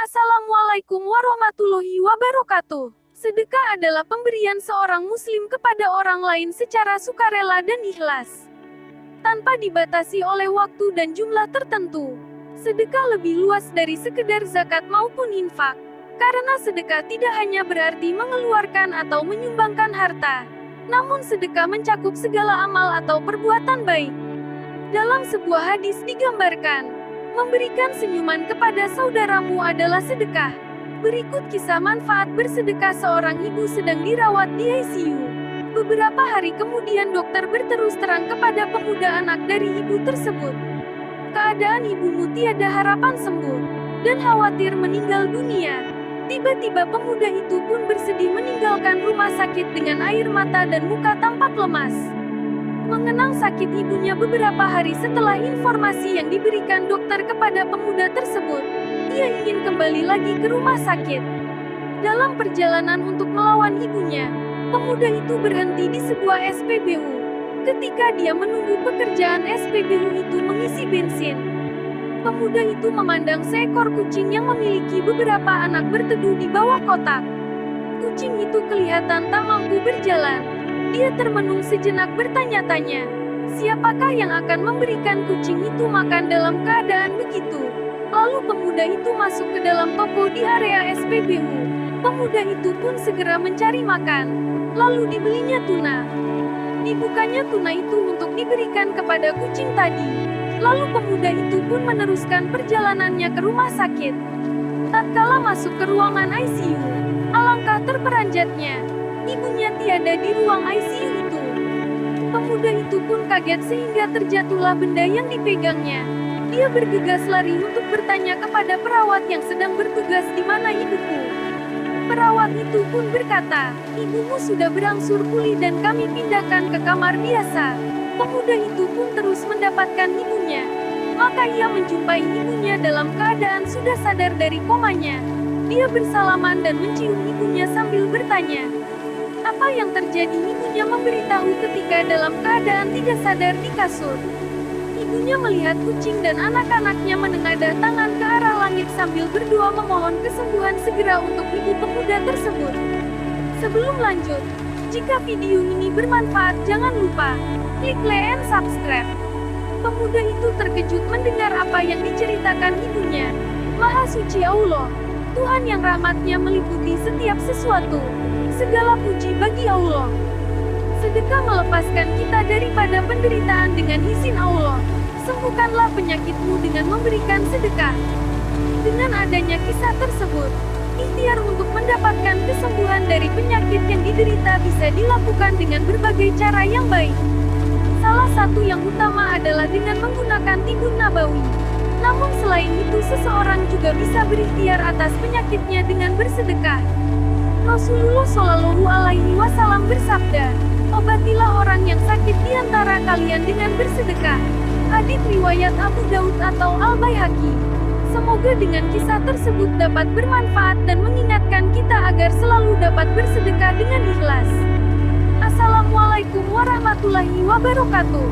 Assalamualaikum warahmatullahi wabarakatuh. Sedekah adalah pemberian seorang muslim kepada orang lain secara sukarela dan ikhlas, tanpa dibatasi oleh waktu dan jumlah tertentu. Sedekah lebih luas dari sekedar zakat maupun infak, karena sedekah tidak hanya berarti mengeluarkan atau menyumbangkan harta, namun sedekah mencakup segala amal atau perbuatan baik. Dalam sebuah hadis digambarkan, memberikan senyuman kepada saudaramu adalah sedekah. Berikut kisah manfaat bersedekah seorang ibu sedang dirawat di ICU. Beberapa hari kemudian dokter berterus terang kepada pemuda anak dari ibu tersebut. Keadaan ibumu tiada harapan sembuh, dan khawatir meninggal dunia. Tiba-tiba pemuda itu pun bersedih meninggalkan rumah sakit dengan air mata dan muka tampak lemas. Mengenang sakit ibunya beberapa hari setelah informasi yang diberikan dokter kepada pemuda tersebut, ia ingin kembali lagi ke rumah sakit. Dalam perjalanan untuk melawan ibunya, pemuda itu berhenti di sebuah SPBU. Ketika dia menunggu pekerjaan SPBU itu mengisi bensin, pemuda itu memandang seekor kucing yang memiliki beberapa anak berteduh di bawah kotak. Kucing itu kelihatan tak mampu berjalan. Dia termenung sejenak bertanya-tanya, siapakah yang akan memberikan kucing itu makan dalam keadaan begitu? Lalu pemuda itu masuk ke dalam toko di area SPBU. Pemuda itu pun segera mencari makan. Lalu dibelinya tuna. Dibukanya tuna itu untuk diberikan kepada kucing tadi. Lalu pemuda itu pun meneruskan perjalanannya ke rumah sakit. Tatkala masuk ke ruangan ICU, alangkah terperanjatnya, ibunya tiada di ruang ICU itu. Pemuda itu pun kaget sehingga terjatuhlah benda yang dipegangnya. Dia bergegas lari untuk bertanya kepada perawat yang sedang bertugas di mana ibuku. Perawat itu pun berkata, ibumu sudah berangsur pulih dan kami pindahkan ke kamar biasa. Pemuda itu pun terus mendapatkan ibunya. Maka ia menjumpai ibunya dalam keadaan sudah sadar dari komanya. Dia bersalaman dan mencium ibunya sambil bertanya, apa yang terjadi? Ibunya memberitahu ketika dalam keadaan tidak sadar di kasur. Ibunya melihat kucing dan anak-anaknya menengadah tangan ke arah langit sambil berdoa memohon kesembuhan segera untuk ibu pemuda tersebut. Sebelum lanjut, jika video ini bermanfaat jangan lupa klik like and subscribe. Pemuda itu terkejut mendengar apa yang diceritakan ibunya. Maha suci Allah, Tuhan yang rahmatnya meliputi setiap sesuatu. Segala puji bagi Allah. Sedekah melepaskan kita daripada penderitaan dengan izin Allah. Sembuhkanlah penyakitmu dengan memberikan sedekah. Dengan adanya kisah tersebut, ikhtiar untuk mendapatkan kesembuhan dari penyakit yang diderita bisa dilakukan dengan berbagai cara yang baik. Salah satu yang utama adalah dengan menggunakan tibun nabawi. Namun selain itu seseorang juga bisa berikhtiar atas penyakitnya dengan bersedekah. Rasulullah Shallallahu Alaihi Wasallam bersabda, obatilah orang yang sakit di antara kalian dengan bersedekah. Hadits riwayat Abu Daud atau Al-Baihaqi. Semoga dengan kisah tersebut dapat bermanfaat dan mengingatkan kita agar selalu dapat bersedekah dengan ikhlas. Assalamualaikum warahmatullahi wabarakatuh.